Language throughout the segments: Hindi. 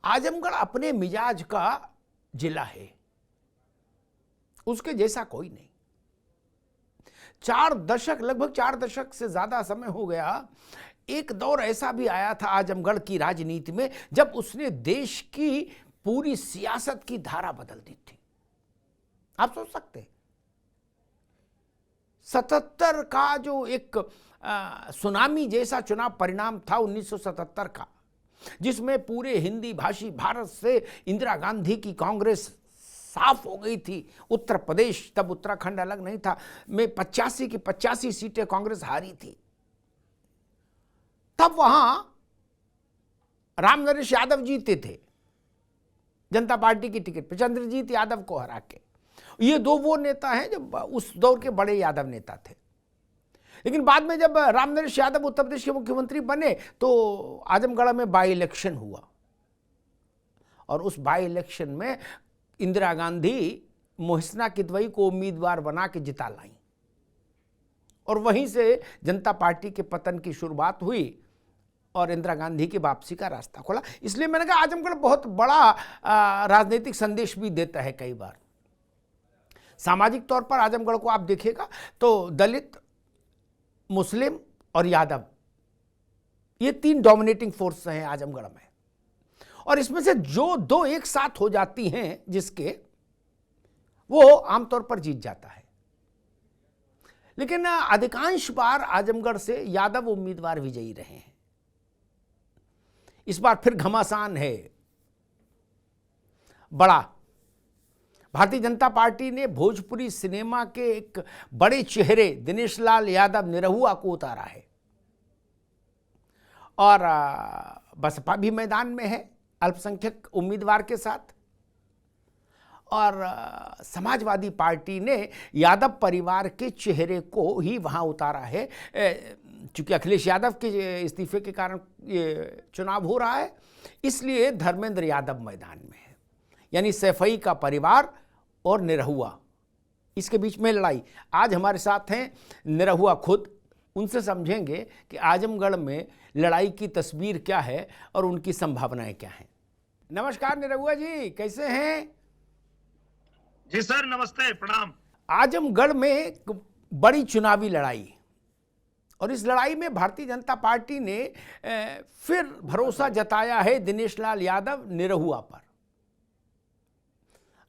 आजमगढ़ अपने मिजाज का जिला है, उसके जैसा कोई नहीं। लगभग 4 दशक से ज्यादा समय हो गया। एक दौर ऐसा भी आया था आजमगढ़ की राजनीति में जब उसने देश की पूरी सियासत की धारा बदल दी थी। आप सोच सकते हैं 77 का जो एक सुनामी जैसा चुनाव परिणाम था 1977 का, जिसमें पूरे हिंदी भाषी भारत से इंदिरा गांधी की कांग्रेस साफ हो गई थी। उत्तर प्रदेश, तब उत्तराखंड अलग नहीं था, में 85 की 85 सीटें कांग्रेस हारी थी। तब वहां रामनरेश यादव जीते थे जनता पार्टी की टिकट पर, चंद्रजीत यादव को हरा के। ये दो वो नेता हैं जो उस दौर के बड़े यादव नेता थे। लेकिन बाद में जब रामनरेश यादव उत्तर प्रदेश के मुख्यमंत्री बने तो आजमगढ़ में बाई इलेक्शन हुआ और उस बाई इलेक्शन में इंदिरा गांधी मोहसिना किदवई को उम्मीदवार बना के जिता लाई और वहीं से जनता पार्टी के पतन की शुरुआत हुई और इंदिरा गांधी की वापसी का रास्ता खोला। इसलिए मैंने कहा आजमगढ़ बहुत बड़ा राजनीतिक संदेश भी देता है। कई बार सामाजिक तौर पर आजमगढ़ को आप देखिएगा तो दलित, मुस्लिम और यादव, ये 3 डोमिनेटिंग फोर्स हैं आजमगढ़ में। और इसमें से जो 2 एक साथ हो जाती हैं जिसके, वो आमतौर पर जीत जाता है। लेकिन अधिकांश बार आजमगढ़ से यादव उम्मीदवार विजयी रहे हैं। इस बार फिर घमासान है बड़ा। भारतीय जनता पार्टी ने भोजपुरी सिनेमा के एक बड़े चेहरे दिनेश लाल यादव निरहुआ को उतारा है और बसपा भी मैदान में है अल्पसंख्यक उम्मीदवार के साथ। और समाजवादी पार्टी ने यादव परिवार के चेहरे को ही वहां उतारा है। चूंकि अखिलेश यादव के इस्तीफे के कारण ये चुनाव हो रहा है, इसलिए धर्मेंद्र यादव मैदान में है। यानी सैफई का परिवार और निरहुआ, इसके बीच में लड़ाई। आज हमारे साथ हैं निरहुआ खुद, उनसे समझेंगे कि आजमगढ़ में लड़ाई की तस्वीर क्या है और उनकी संभावनाएं क्या हैं। नमस्कार निरहुआ जी, कैसे हैं? जी सर, नमस्ते, प्रणाम। आजमगढ़ में बड़ी चुनावी लड़ाई, और इस लड़ाई में भारतीय जनता पार्टी ने फिर भरोसा जताया है दिनेश लाल यादव निरहुआ पर।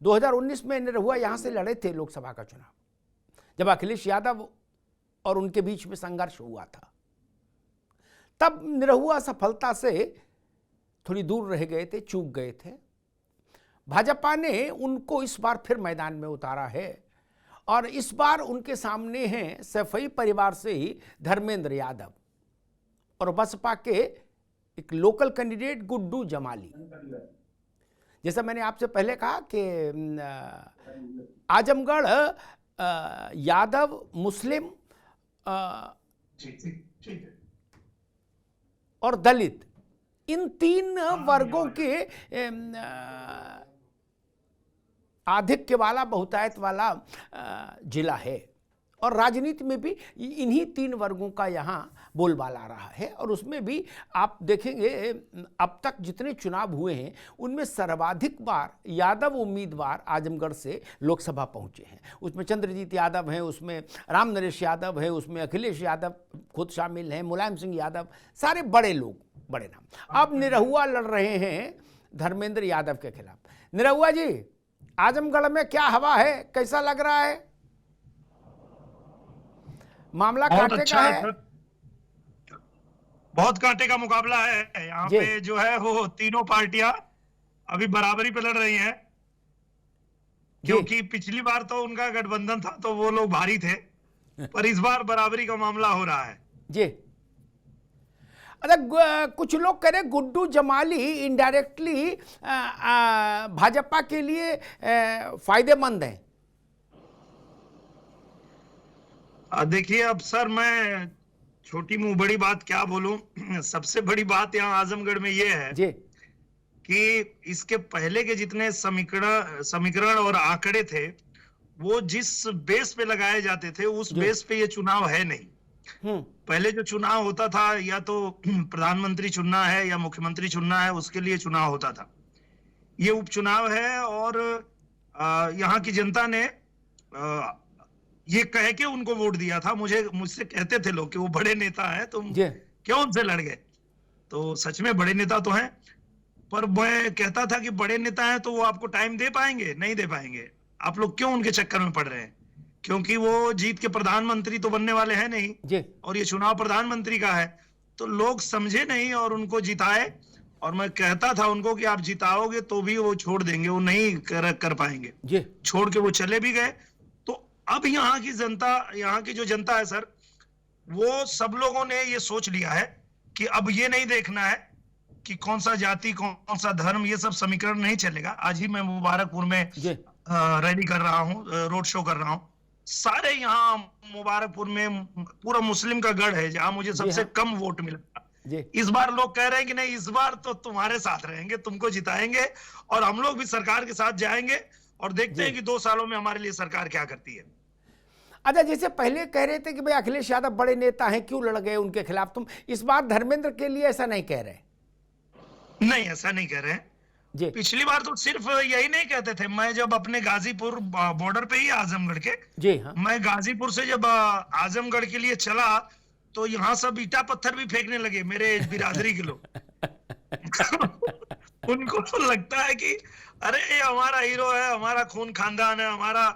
2019 में निरहुआ यहां से लड़े थे लोकसभा का चुनाव, जब अखिलेश यादव और उनके बीच में संघर्ष हुआ था। तब निरहुआ सफलता से थोड़ी दूर रह गए थे, चूक गए थे। भाजपा ने उनको इस बार फिर मैदान में उतारा है और इस बार उनके सामने हैं सैफई परिवार से ही धर्मेंद्र यादव और बसपा के एक लोकल कैंडिडेट गुड्डू जमाली। जैसा मैंने आपसे पहले कहा कि आजमगढ़ यादव, मुस्लिम और दलित, इन 3 वर्गों के आधिक्य वाला, बहुतायत वाला जिला है। और राजनीति में भी इन्हीं 3 वर्गों का यहाँ बोलबाला रहा है। और उसमें भी आप देखेंगे अब तक जितने चुनाव हुए हैं उनमें सर्वाधिक बार यादव उम्मीदवार आजमगढ़ से लोकसभा पहुँचे हैं। उसमें चंद्रजीत यादव हैं, उसमें रामनरेश यादव है, उसमें अखिलेश यादव खुद शामिल हैं, मुलायम सिंह यादव, सारे बड़े लोग, बड़े नाम। अब निरहुआ लड़ रहे हैं धर्मेंद्र यादव के खिलाफ। निरहुआ जी, आजमगढ़ में क्या हवा है, कैसा लग रहा है? मामला कांटे का है? बहुत कांटे का मुकाबला है यहाँ पे। जो है वो तीनों पार्टियां अभी बराबरी पे लड़ रही हैं, क्योंकि पिछली बार तो उनका गठबंधन था तो वो लोग भारी थे, पर इस बार बराबरी का मामला हो रहा है जी। अरे कुछ लोग कह रहे गुड्डू जमाली इनडायरेक्टली भाजपा के लिए फायदेमंद है। देखिए, अब सर मैं छोटी मुंह बड़ी बात क्या बोलूं। सबसे बड़ी बात यहाँ आजमगढ़ में ये है जी कि इसके पहले के जितने समीकरण और आंकड़े थे वो जिस बेस पे लगाए जाते थे उस बेस पे ये चुनाव है नहीं। पहले जो चुनाव होता था या तो प्रधानमंत्री चुनना है या मुख्यमंत्री चुनना है, उसके लिए चुनाव होता था। ये उपचुनाव है और यहाँ की जनता ने ये कह के उनको वोट दिया था। मुझसे कहते थे लोग कि वो बड़े नेता हैं, तुम क्यों उनसे लड़ गए। तो सच में बड़े नेता तो हैं, पर मैं कहता था कि बड़े नेता हैं तो वो आपको टाइम दे पाएंगे? नहीं दे पाएंगे। आप लोग क्यों उनके चक्कर में पड़ रहे हैं? क्योंकि वो जीत के प्रधानमंत्री तो बनने वाले हैं नहीं, और ये चुनाव प्रधानमंत्री का है। तो लोग समझे नहीं और उनको जिताए। और मैं कहता था उनको कि आप जिताओगे तो भी वो छोड़ देंगे, वो नहीं कर पाएंगे। छोड़ के वो चले भी गए। तो अब यहाँ की जनता, यहाँ की जो जनता है सर, वो सब लोगों ने ये सोच लिया है कि अब ये नहीं देखना है कि कौन सा जाति, कौन सा धर्म, ये सब समीकरण नहीं चलेगा। आज ही मैं मुबारकपुर में रैली कर रहा हूँ, रोड शो कर रहा हूँ। सारे यहाँ मुबारकपुर में पूरा मुस्लिम का गढ़ है, जहां मुझे सबसे कम वोट मिला। इस बार लोग कह रहे हैं कि नहीं, इस बार तो तुम्हारे साथ रहेंगे, तुमको जिताएंगे, और हम लोग भी सरकार के साथ जाएंगे और देखते हैं कि 2 सालों में हमारे लिए सरकार क्या करती है। अच्छा, जैसे पहले कह रहे थे कि भाई अखिलेश यादव बड़े नेता हैं, क्यों लड़ गए उनके खिलाफ, तुम इस बार धर्मेंद्र के लिए ऐसा नहीं कह रहे? नहीं, ऐसा नहीं कह रहे हैं। पिछली बार तो सिर्फ यही नहीं कहते थे। मैं जब अपने गाजीपुर बॉर्डर पे ही, आजमगढ़ के, मैं गाजीपुर से जब आजमगढ़ के लिए चला तो यहाँ सब ईटा पत्थर भी फेंकने लगे, मेरे बिरादरी के लोग। उनको तो लगता है कि अरे ये हमारा हीरो है, हमारा खून खानदान है, हमारा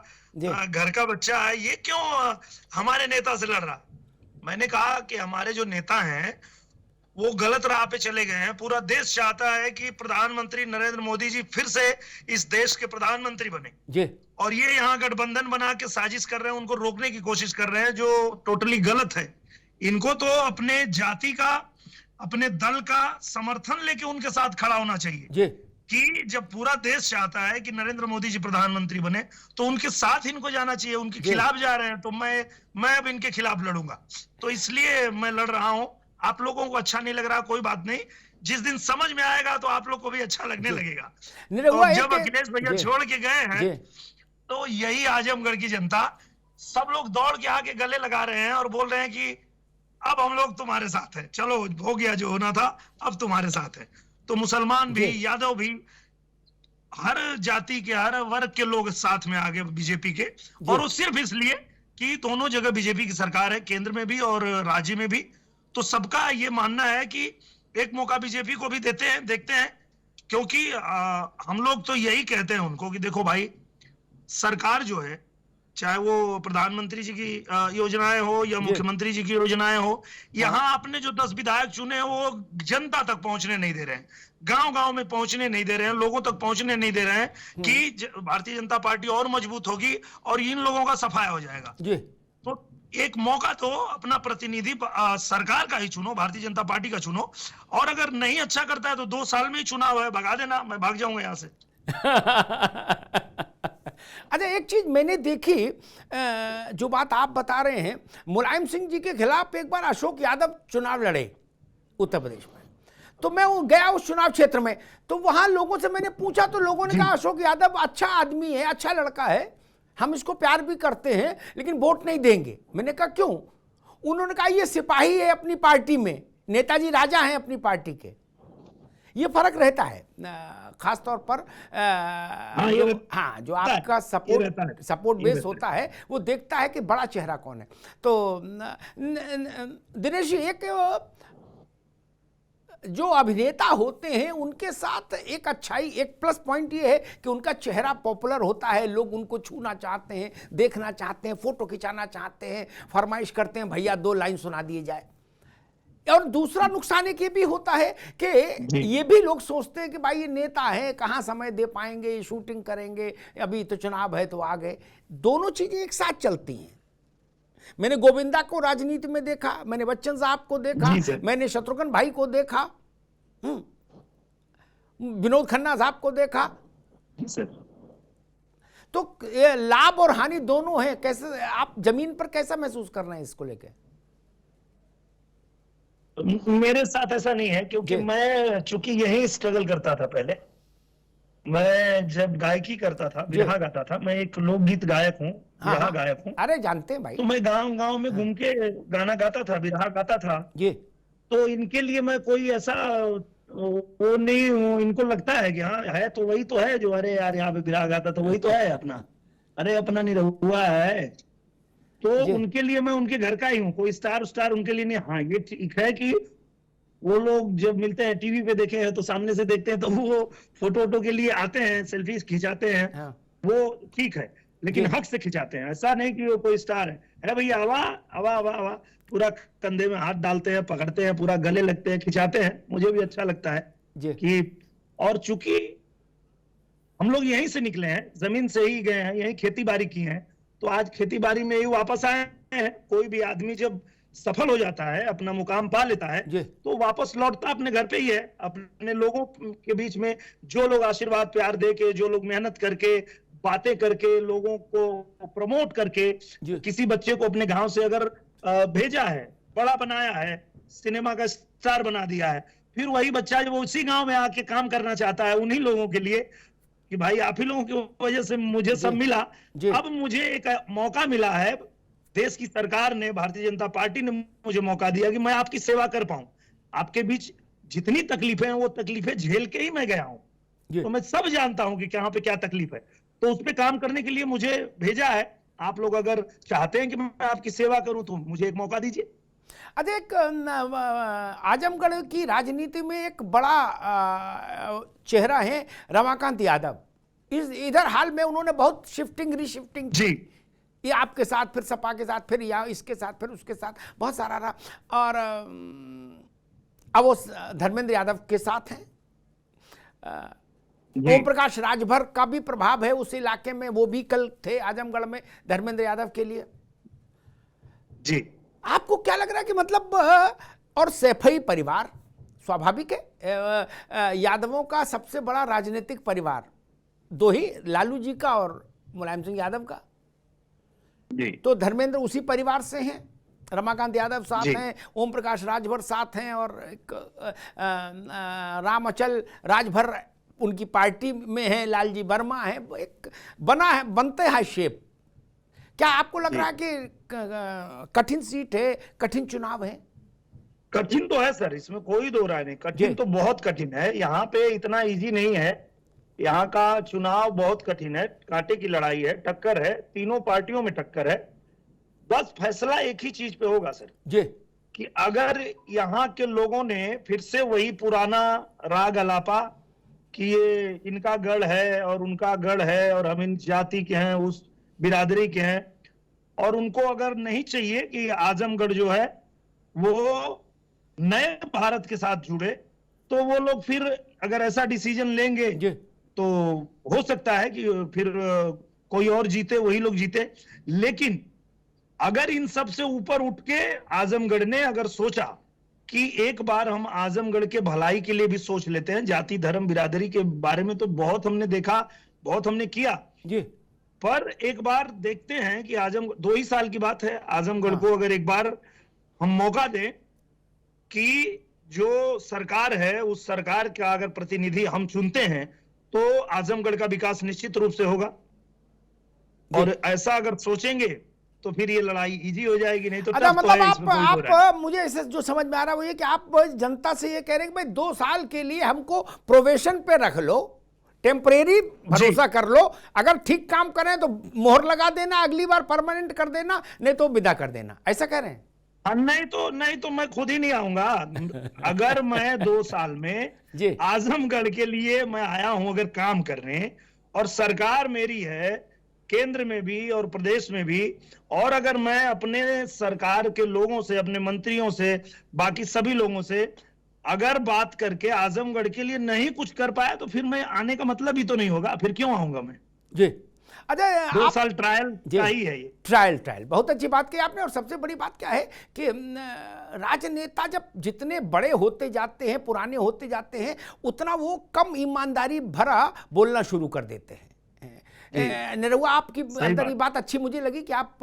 घर का बच्चा है, ये क्यों हमारे नेता से लड़ रहा। मैंने कहा कि हमारे जो नेता हैं वो गलत राह पे चले गए हैं। पूरा देश चाहता है कि प्रधानमंत्री नरेंद्र मोदी जी फिर से इस देश के प्रधानमंत्री बने, और ये यहाँ गठबंधन बना के साजिश कर रहे हैं, उनको रोकने की कोशिश कर रहे हैं, जो टोटली गलत है। इनको तो अपने जाति का, अपने दल का समर्थन लेके उनके साथ खड़ा होना चाहिए कि जब पूरा देश चाहता है कि नरेंद्र मोदी जी प्रधानमंत्री बने तो उनके साथ इनको जाना चाहिए। उनके खिलाफ जा रहे हैं तो मैं अब इनके खिलाफ लड़ूंगा। तो इसलिए मैं लड़ रहा हूं। आप लोगों को अच्छा नहीं लग रहा, कोई बात नहीं, जिस दिन समझ में आएगा तो आप लोग को भी अच्छा लगने लगेगा। तो जब अखिलेश भैया छोड़ के गए हैं तो यही आजमगढ़ की जनता, सब लोग दौड़ के आके गले लगा रहे हैं और बोल रहे हैं कि अब हम लोग तुम्हारे साथ हैं, चलो हो गया जो होना था, अब तुम्हारे साथ है। तो मुसलमान भी, यादव भी, हर जाति के, हर वर्ग के लोग साथ में आ गए बीजेपी के। और वो सिर्फ इसलिए कि दोनों जगह बीजेपी की सरकार है, केंद्र में भी और राज्य में भी। तो सबका ये मानना है कि एक मौका बीजेपी को भी देखते हैं, क्योंकि हम लोग तो यही कहते हैं उनको कि देखो भाई, सरकार जो है, चाहे वो प्रधानमंत्री जी की योजनाएं हो या मुख्यमंत्री जी की योजनाएं हो, यहाँ आपने जो 10 विधायक चुने हैं वो जनता तक पहुंचने नहीं दे रहे हैं, गांव-गांव में पहुंचने नहीं दे रहे हैं, लोगों तक पहुंचने नहीं दे रहे हैं कि भारतीय जनता पार्टी और मजबूत होगी और इन लोगों का सफाया हो जाएगा। तो एक मौका तो अपना प्रतिनिधि सरकार का ही चुनो, भारतीय जनता पार्टी का चुनो, और अगर नहीं अच्छा करता है तो 2 साल में ही चुनाव है, भगा देना, मैं भाग जाऊंगा यहाँ से। अच्छा, एक चीज मैंने देखी, जो बात आप बता रहे हैं, मुलायम सिंह जी के खिलाफ एक बार अशोक यादव चुनाव लड़े उत्तर प्रदेश में, तो मैं गया उस चुनाव क्षेत्र में, तो वहां लोगों से मैंने पूछा तो लोगों ने कहा अशोक यादव अच्छा आदमी है, अच्छा लड़का है, हम इसको प्यार भी करते हैं, लेकिन वोट नहीं देंगे। मैंने कहा क्यों? उन्होंने कहा ये सिपाही है अपनी पार्टी में, नेताजी राजा हैं अपनी पार्टी के। ये फर्क रहता है खास तौर पर जो आपका सपोर्ट बेस होता है, वो देखता है कि बड़ा चेहरा कौन है। तो दिनेश जी, एक जो अभिनेता होते हैं उनके साथ एक अच्छाई, एक प्लस पॉइंट ये है कि उनका चेहरा पॉपुलर होता है, लोग उनको छूना चाहते हैं, देखना चाहते हैं, फोटो खिंचाना चाहते हैं, फरमाइश करते हैं भैया 2 लाइन सुना दिए जाए। और दूसरा नुकसान एक ये भी होता है कि ये भी लोग सोचते हैं कि भाई ये नेता है, कहाँ समय दे पाएंगे, शूटिंग करेंगे, अभी तो चुनाव है तो आ गए। दोनों चीजें एक साथ चलती हैं। मैंने गोविंदा को राजनीति में देखा, मैंने बच्चन साहब को देखा, मैंने शत्रुघ्न भाई को देखा, विनोद खन्ना साहब को देखा। तो ये लाभ और हानि दोनों है। कैसे आप जमीन पर कैसा महसूस कर रहे हैं इसको लेके? मेरे साथ ऐसा नहीं है, क्योंकि मैं चूंकि यही स्ट्रगल करता था पहले। मैं जब गायकी करता था, बिरहा गाता था, मैं एक लोकगीत गायक हूँ, बिरहा गायक हूँ। अरे जानते हैं भाई। तो मैं गांव-गांव में घूम के गाना गाता था, बिरहा गाता था। तो इनके लिए मैं कोई ऐसा वो नहीं, इनको लगता है कि हाँ है तो वही तो है जो, अरे यार यहाँ पे विराग आता तो वही तो है अपना, अरे अपना नहीं हुआ है। तो जी उनके लिए मैं उनके घर का ही हूँ, कोई स्टार स्टार उनके लिए नहीं। हाँ ये ठीक है कि वो लोग जब मिलते हैं, टीवी पे देखे हैं तो सामने से देखते हैं तो वो फोटो वोटो के लिए आते हैं, सेल्फी खिंचाते हैं, हाँ वो ठीक है, जी लेकिन हक से खिंचाते हैं। ऐसा नहीं कि वो कोई स्टार है, अरे भैया आवा आवा आवा आवा, पूरा कंधे में हाथ डालते हैं, पकड़ते हैं, पूरा गले लगते हैं, खिंचाते हैं। मुझे भी अच्छा लगता है जी कि, और चूंकि हम लोग यहीं से निकले हैं, जमीन से ही गए हैं, यहीं खेती बाड़ी की है, तो आज खेती बाड़ी में ही वापस आए हैं। कोई भी आदमी जब सफल हो जाता है, अपना मुकाम पा लेता है, जी तो वापस लौटता अपने घर पे ही है, अपने लोगों के बीच में। जो लोग आशीर्वाद प्यार दे के, जो लोग मेहनत करके, बातें करके, लोगों को प्रमोट करके, जी किसी बच्चे को अपने गांव से अगर भेजा है, बड़ा बनाया है, सिनेमा का स्टार बना दिया है, फिर वही बच्चा जब उसी गांव में आके काम करना चाहता है उन्हीं लोगों के लिए, कि भाई आप ही लोगों की वजह से मुझे जी सब मिला, जी अब मुझे एक मौका मिला है, देश की सरकार ने, भारतीय जनता पार्टी ने मुझे मौका दिया कि मैं आपकी सेवा कर पाऊं। आपके बीच जितनी तकलीफें हैं वो तकलीफें झेल के ही मैं गया हूं, जी तो मैं सब जानता हूं कि कहां पे क्या तकलीफ है, तो उस पर काम करने के लिए मुझे भेजा है। आप लोग अगर चाहते हैं कि मैं आपकी सेवा करूं तो मुझे एक मौका दीजिए। अच्छा, एक आजमगढ़ की राजनीति में एक बड़ा चेहरा है रमाकांत यादव। इधर हाल में उन्होंने बहुत शिफ्टिंग रिशिफ्टिंग जी की, ये आपके साथ, फिर सपा के साथ, फिर या इसके साथ, फिर उसके साथ, बहुत सारा रहा। और अब वो धर्मेंद्र यादव के साथ हैं। जी ओम प्रकाश राजभर का भी प्रभाव है उस इलाके में, वो भी कल थे आजमगढ़ में धर्मेंद्र यादव के लिए। जी आपको क्या लग रहा है कि मतलब, और सैफई परिवार स्वाभाविक है, यादवों का सबसे बड़ा राजनीतिक परिवार दो ही, लालू जी का और मुलायम सिंह यादव का, जी तो धर्मेंद्र उसी परिवार से हैं, रमाकांत यादव साथ जी हैं, ओम प्रकाश राजभर साथ हैं, और एक राम अचल राजभर उनकी पार्टी में है, लालजी वर्मा है, एक बना है, बनते हैं शेप। क्या आपको लग रहा है कि कठिन सीट है, कठिन चुनाव है? कठिन तो है सर, इसमें कोई दो राय नहीं, कठिन जी तो बहुत कठिन है। यहाँ पे इतना इजी नहीं है, यहाँ का चुनाव बहुत कठिन है, कांटे की लड़ाई है, टक्कर है, तीनों पार्टियों में टक्कर है। बस फैसला एक ही चीज पे होगा सर, जी कि अगर यहाँ के लोगों ने फिर से वही पुराना राग अलापा कि ये इनका गढ़ है और उनका गढ़ है और हम इन जाति के हैं, उस बिरादरी के हैं, और उनको अगर नहीं चाहिए कि आजमगढ़ जो है वो नए भारत के साथ जुड़े, तो वो लोग फिर अगर ऐसा डिसीजन लेंगे जी तो हो सकता है कि फिर कोई और जीते, वही लोग जीते। लेकिन अगर इन सब से ऊपर उठ के आजमगढ़ ने अगर सोचा कि एक बार हम आजमगढ़ के भलाई के लिए भी सोच लेते हैं, जाति धर्म बिरादरी के बारे में तो बहुत हमने देखा, बहुत हमने किया, जी पर एक बार देखते हैं कि आजमगढ़, 2 ही साल की बात है, आजमगढ़ हाँ को अगर एक बार हम मौका दें कि जो सरकार है उस सरकार का अगर प्रतिनिधि हम चुनते हैं, तो आजमगढ़ का विकास निश्चित रूप से होगा। जी। और ऐसा अगर सोचेंगे तो फिर ये लड़ाई इजी हो जाएगी, नहीं तो अच्छा, टफ तो मतलब है, इसमें कोई दो राय आप मुझे इसे जो समझ में आ रहा है वो ये कि आप जनता से ये कह रहे हैं कि भाई 2 साल के लिए हमको प्रोवेशन पे रख लो, टेम्परेरी भरोसा कर लो, अगर ठीक काम करें तो मोहर लगा देना, अगली बार परमानेंट कर देना, नहीं तो विदा कर देना, ऐसा कह रहे हैं? नहीं तो मैं खुद ही नहीं आऊंगा। अगर मैं 2 साल में जी आजमगढ़ के लिए मैं आया हूं अगर काम करने, और सरकार मेरी है केंद्र में भी और प्रदेश में भी, और अगर मैं अपने सरकार के लोगों से, अपने मंत्रियों से, बाकी सभी लोगों से अगर बात करके आजमगढ़ के लिए नहीं कुछ कर पाया, तो फिर मैं आने का मतलब ही तो नहीं होगा, फिर क्यों आऊंगा मैं? जी। अच्छा, 2 साल ट्रायल का ही है ये। ट्रायल बहुत अच्छी बात कही आपने। और सबसे बड़ी बात क्या है कि राजनेता जब जितने बड़े होते जाते हैं, पुराने होते जाते हैं, उतना वो कम ईमानदारी भरा बोलना शुरू कर देते हैं। निरहुआ, आपकी अंदर ये बात अच्छी मुझे लगी कि आप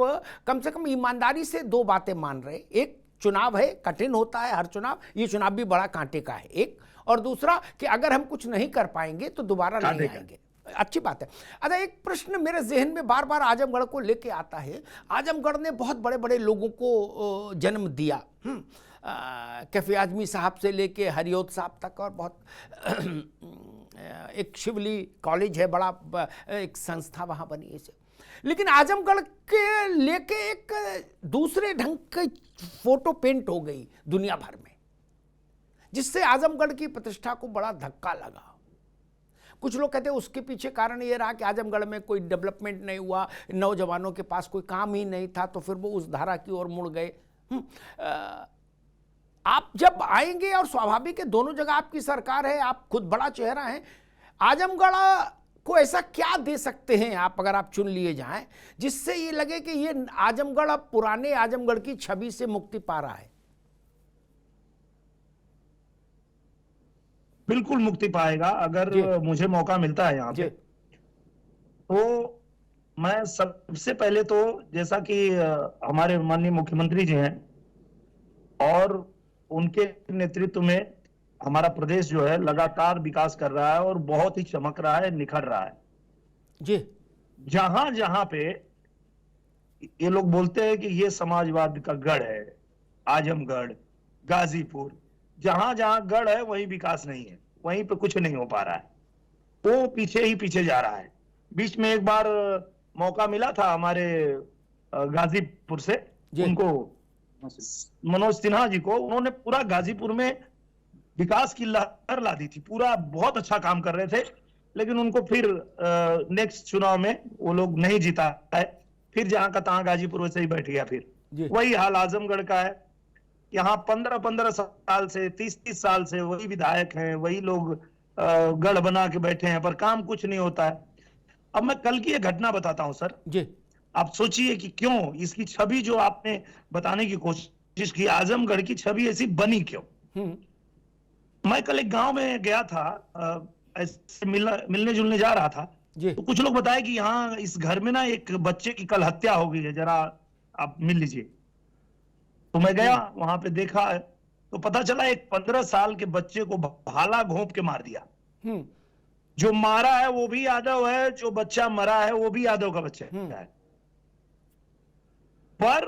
कम से कम ईमानदारी से 2 बातें मान रहे। एक, चुनाव है, कठिन होता है हर चुनाव, ये चुनाव भी बड़ा कांटे का है एक, और दूसरा कि अगर हम कुछ नहीं कर पाएंगे तो दोबारा नहीं आएंगे। अच्छी बात है। अच्छा, एक प्रश्न मेरे जहन में बार बार आजमगढ़ को लेके आता है। आजमगढ़ ने बहुत बड़े बड़े लोगों को जन्म दिया। कैफे आजमी साहब से लेके हरियोत साहब तक, और बहुत एक शिवली कॉलेज है, बड़ा एक संस्था वहाँ बनी है। लेकिन आजमगढ़ के लेके एक दूसरे ढंग की फोटो पेंट हो गई दुनिया भर में, जिससे आजमगढ़ की प्रतिष्ठा को बड़ा धक्का लगा। कुछ लोग कहते हैं उसके पीछे कारण ये रहा कि आजमगढ़ में कोई डेवलपमेंट नहीं हुआ, नौजवानों के पास कोई काम ही नहीं था, तो फिर वो उस धारा की ओर मुड़ गए। आप जब आएंगे, और स्वाभाविक है दोनों जगह आपकी सरकार है, आप खुद बड़ा चेहरा हैं, आजमगढ़ को ऐसा क्या दे सकते हैं आप, अगर आप चुन लिए जाएं, जिससे ये लगे कि ये आजमगढ़ अब पुराने आजमगढ़ की छवि से मुक्ति पा रहा है? बिल्कुल मुक्ति पाएगा अगर मुझे मौका मिलता है यहाँ पे। तो मैं सबसे पहले तो, जैसा कि हमारे माननीय मुख्यमंत्री जी हैं और उनके नेतृत्व में हमारा प्रदेश जो है लगातार विकास कर रहा है और बहुत ही चमक रहा है, निखर रहा है जी। जहां जहां पे ये लोग बोलते हैं कि ये समाजवाद का गढ़ है, आजमगढ़, गाजीपुर, जहां जहां गढ़ है वहीं विकास नहीं है, वहीं पे कुछ नहीं हो पा रहा है, वो पीछे ही पीछे जा रहा है। बीच में एक बार मौका मिला था हमारे गाजीपुर से, उनको मनोज सिन्हा जी को, उन्होंने पूरा गाजीपुर में विकास की लहर ला दी थी, पूरा बहुत अच्छा काम कर रहे थे, लेकिन उनको फिर नेक्स्ट चुनाव में वो लोग नहीं जीता है, फिर जहां का तहां गाजीपुर वैसे ही बैठ गया। फिर वही हाल आजमगढ़ का है, यहाँ 15-15 साल से 30-30 साल से वही विधायक हैं, वही लोग गढ़ बना के बैठे हैं, पर काम कुछ नहीं होता है। अब मैं कल की एक घटना बताता हूं सर जी, आप सोचिए कि क्यों इसकी छवि जो आपने बताने की कोशिश की, आजमगढ़ की छवि ऐसी बनी क्यों। मैं कल एक गांव में गया था, ऐसे मिलने जुलने जा रहा था, तो कुछ लोग बताए कि यहाँ इस घर में ना एक बच्चे की कल हत्या हो गई है, जरा आप मिल लीजिए। तो मैं गया, वहां पे देखा, तो पता चला एक 15 साल के बच्चे को भाला घोंप के मार दिया। जो मारा है वो भी यादव है, जो बच्चा मरा है वो भी यादव का बच्चा है। पर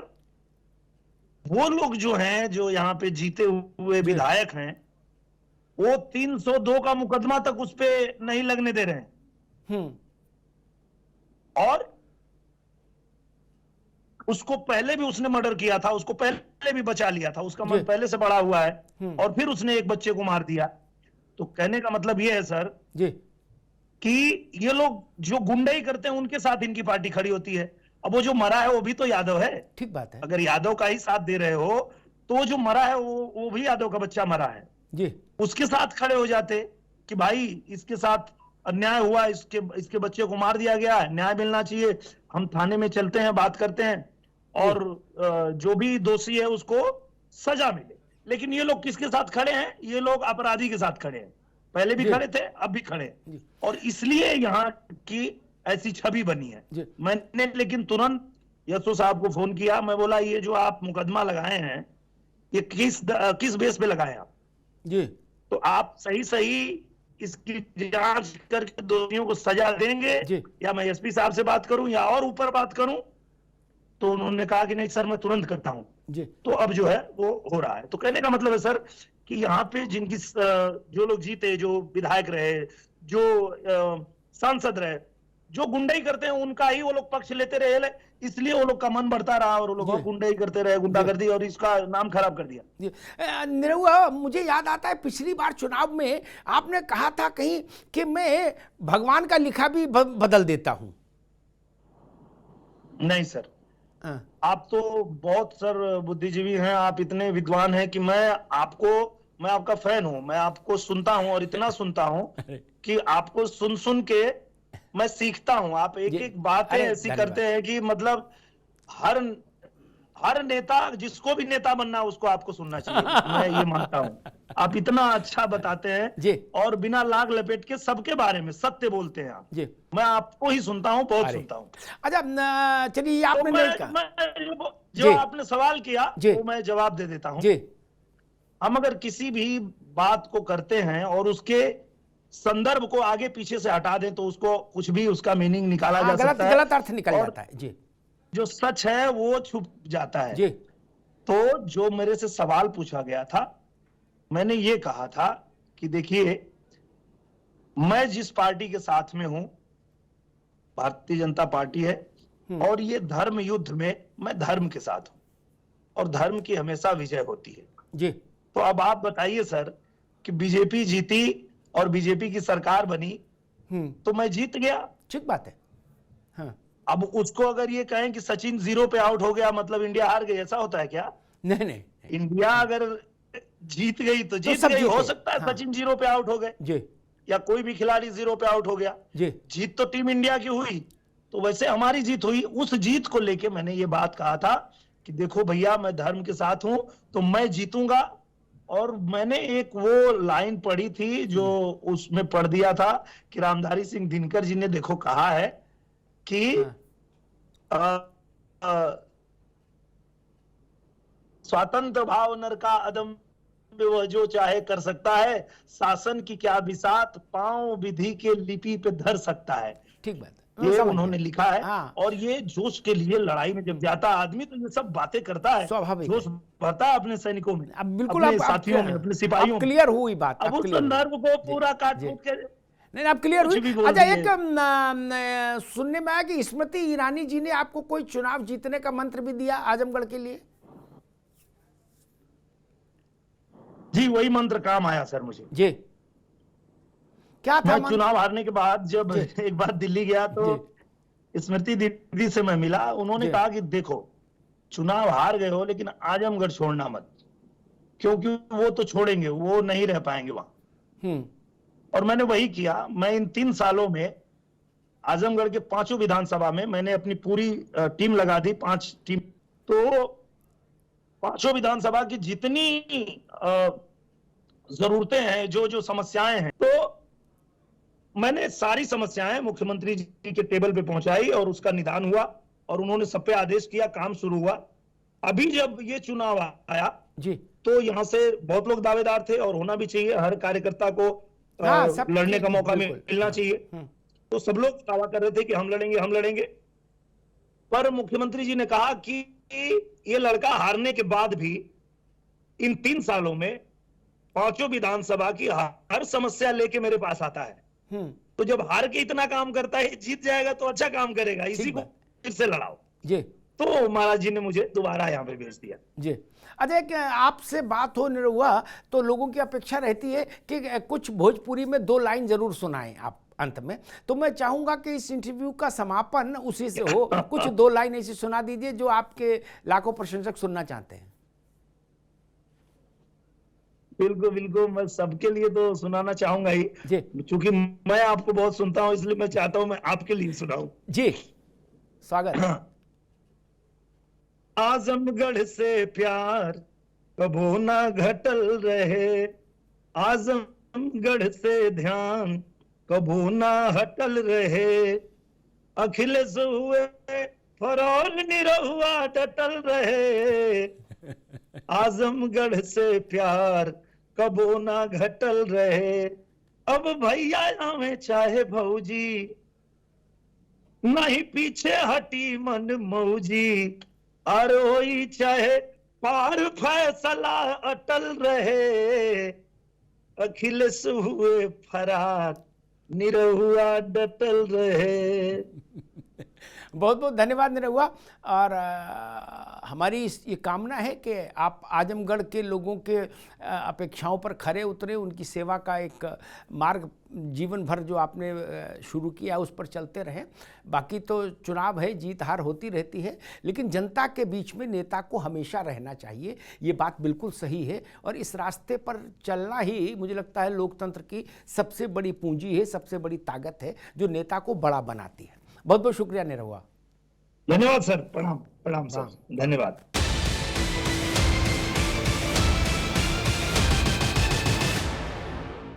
वो लोग जो हैं, जो यहाँ पे जीते हुए विधायक हैं, वो 302 का मुकदमा तक उस पे नहीं लगने दे रहे हैं, और उसको पहले भी उसने मर्डर किया था, उसको पहले भी बचा लिया था, उसका मन पहले से बड़ा हुआ है, और फिर उसने एक बच्चे को मार दिया। तो कहने का मतलब ये है सर कि ये लोग जो गुंडाई करते हैं उनके साथ इनकी पार्टी खड़ी होती है। अब वो जो मरा है वो भी तो यादव है, ठीक बात है, अगर यादव का ही साथ दे रहे हो तो वो जो मरा है वो भी यादव का बच्चा मरा है जी, उसके साथ खड़े हो जाते कि भाई इसके साथ अन्याय हुआ, इसके बच्चे को मार दिया गया, न्याय मिलना चाहिए, हम थाने में चलते हैं, बात करते हैं, और जो भी दोषी है उसको सजा मिले। लेकिन ये लोग किसके साथ खड़े हैं? ये लोग अपराधी के साथ खड़े हैं, पहले भी खड़े थे, अब भी खड़े हैं, और इसलिए यहाँ की ऐसी छवि बनी है। मैंने लेकिन तुरंत यशो साहब को फोन किया, मैं बोला ये जो आप मुकदमा लगाए हैं ये किस बेस पे लगाए आप जी, तो आप सही इसकी जांच करके दोषियों को सजा देंगे, या मैं एसपी साहब से बात करूं या और ऊपर बात करूं? तो उन्होंने कहा कि नहीं सर मैं तुरंत करता हूं जी। तो अब जो है वो हो रहा है। तो कहने का मतलब है सर कि यहाँ पे जिनकी जो लोग जीते, जो विधायक रहे, जो सांसद रहे, जो गुंडाई करते हैं उनका ही वो लोग पक्ष लेते रहे, इसलिए वो लोग का मन बढ़ता रहा और वो लोग गुंडाई करते रहे, गुंडागर्दी, और इसका नाम खराब कर दिया। निरहुआ, मुझे याद आता है पिछली बार चुनाव में आपने कहा था कहीं कि मैं भगवान का लिखा भी बदल देता हूं। नहीं सर, आप तो बहुत सर बुद्धिजीवी हैं, आप इतने विद्वान हैं कि मैं आपका फैन हूं, मैं आपको सुनता हूं, और इतना सुनता हूं कि आपको सुन के मैं सीखता हूं। आप एक बातें ऐसी करते हैं कि मतलब हर नेता, जिसको भी नेता बनना है उसको आपको सुनना चाहिए, मैं ये मानता हूं। आप इतना अच्छा बताते हैं और बिना लाग लपेट के सबके बारे में सत्य बोलते हैं आप। मैं आपको ही सुनता हूं, बहुत सुनता हूं। अच्छा चलिए, आपने जो आपने सवाल किया वो मैं जवाब दे देता हूं। हम अगर किसी भी बात को करते हैं और उसके संदर्भ को आगे पीछे से हटा दें तो उसको कुछ भी उसका मीनिंग निकाला जा सकता है, गलत अर्थ निकल जाता है जी। जो सच है वो छुप जाता है जी। तो जो मेरे से सवाल पूछा गया था, मैंने ये कहा था कि देखिए, मैं जिस पार्टी के साथ में हूं, भारतीय जनता पार्टी है, और ये धर्म युद्ध में मैं धर्म के साथ हूं, और धर्म की हमेशा विजय होती है जी। तो अब आप बताइए सर कि बीजेपी जीती और बीजेपी की सरकार बनी, तो मैं जीत गया, ठीक बात है। हाँ। अब उसको अगर ये कहें कि सचिन 0 पे आउट हो गया मतलब इंडिया हार गई, ऐसा होता है क्या? नहीं नहीं, इंडिया अगर जीत गई तो जीत गई, हो सकता है सचिन 0 पे आउट हो गए जी, या कोई भी खिलाड़ी 0 पे आउट हो गया जी। जीत तो टीम इंडिया की हुई। तो वैसे हमारी जीत हुई। उस जीत को लेके मैंने ये बात कहा था कि देखो भैया, मैं धर्म के साथ हूं तो मैं जीतूंगा। और मैंने एक वो लाइन पढ़ी थी जो उसमें पढ़ दिया था कि रामधारी सिंह दिनकर जी ने देखो कहा है कि स्वतंत्र भाव नर का अदम वह जो चाहे कर सकता है, शासन की क्या बिसात पांव विधि के लिपि पे धर सकता है। ठीक बात, ये उन्होंने लिखा है। हाँ। और ये जोश के लिए लड़ाई में जब जाता आदमी तो ये सब बातें करता है, स्वाभाविक जोश भरता है अपने सैनिकों में, अब बिल्कुल अपने साथियों में, अपने सिपाहियों में। क्लियर हुई बात। अब उस संदर्भ को पूरा काट कूट के नहीं, अब क्लियर हुई। अच्छा, एक सुनने में आया कि स्मृति ईरानी जी ने आपको कोई चुनाव जीतने का मंत्र भी दिया आजमगढ़ के लिए। जी, वही मंत्र काम आया सर मुझे। जी, क्या था? मैं चुनाव हारने के बाद जब एक बार दिल्ली गया तो स्मृति दीदी से मैं मिला। उन्होंने कहा कि देखो, चुनाव हार गए हो लेकिन आजमगढ़ छोड़ना मत, क्योंकि वो तो छोड़ेंगे, वो नहीं रह पाएंगे वहां। और मैंने वही किया। मैं इन 3 सालों में आजमगढ़ के 5 विधानसभा में मैंने अपनी पूरी टीम लगा दी, 5 टीम। तो 5 विधानसभा की जितनी जरूरतें हैं, जो जो समस्याएं हैं, तो मैंने सारी समस्याएं मुख्यमंत्री जी के टेबल पे पहुंचाई और उसका निदान हुआ और उन्होंने सब पे आदेश किया, काम शुरू हुआ। अभी जब ये चुनाव आया जी, तो यहाँ से बहुत लोग दावेदार थे और होना भी चाहिए, हर कार्यकर्ता को लड़ने का मौका मिलना चाहिए। तो सब लोग दावा कर रहे थे कि हम लड़ेंगे, हम लड़ेंगे। पर मुख्यमंत्री जी ने कहा कि ये लड़का हारने के बाद भी इन 3 सालों में 5 विधानसभा की हर समस्या लेके मेरे पास आता है। तो जब हार के इतना काम करता है, जीत जाएगा तो अच्छा काम करेगा, इसी को फिर से लड़ाओ जी। तो महाराज जी ने मुझे दोबारा यहाँ पे भेज दिया जी। अच्छा, आपसे बात हो निरहुआ तो लोगों की अपेक्षा रहती है कि कुछ भोजपुरी में 2 लाइन जरूर सुनाएं आप अंत में। तो मैं चाहूंगा कि इस इंटरव्यू का समापन उसी से हो। कुछ 2 लाइन ऐसी सुना दीजिए जो आपके लाखों प्रशंसक सुनना चाहते हैं। बिल्कुल बिल्कुल, मैं सबके लिए तो सुनाना चाहूंगा ही, क्योंकि मैं आपको बहुत सुनता हूं, इसलिए मैं चाहता हूं मैं आपके लिए सुनाऊं जी। स्वागत। आजमगढ़ से प्यार कबो ना घटल रहे, आजमगढ़ से ध्यान कबो ना हटल रहे, अखिलेश हुए फरौल निरहुआ डटल रहे, आजमगढ़ से प्यार कबो ना घटल रहे। अब भैया आवे चाहे भौजी, नहीं पीछे हटी मन मौजी, और होई चाहे पार फैसला अटल रहे, अखिलेश हुए फरार निरहुआ डटल रहे। बहुत बहुत धन्यवाद निरहुआ। और हमारी ये कामना है कि आप आजमगढ़ के लोगों के अपेक्षाओं पर खरे उतरे, उनकी सेवा का एक मार्ग जीवन भर जो आपने शुरू किया उस पर चलते रहें। बाकी तो चुनाव है, जीत हार होती रहती है, लेकिन जनता के बीच में नेता को हमेशा रहना चाहिए, ये बात बिल्कुल सही है। और इस रास्ते पर चलना ही मुझे लगता है लोकतंत्र की सबसे बड़ी पूंजी है, सबसे बड़ी ताकत है जो नेता को बड़ा बनाती है। बहुत बहुत शुक्रिया निरहुआ। धन्यवाद सर, प्रणाम प्रणाम सर, धन्यवाद।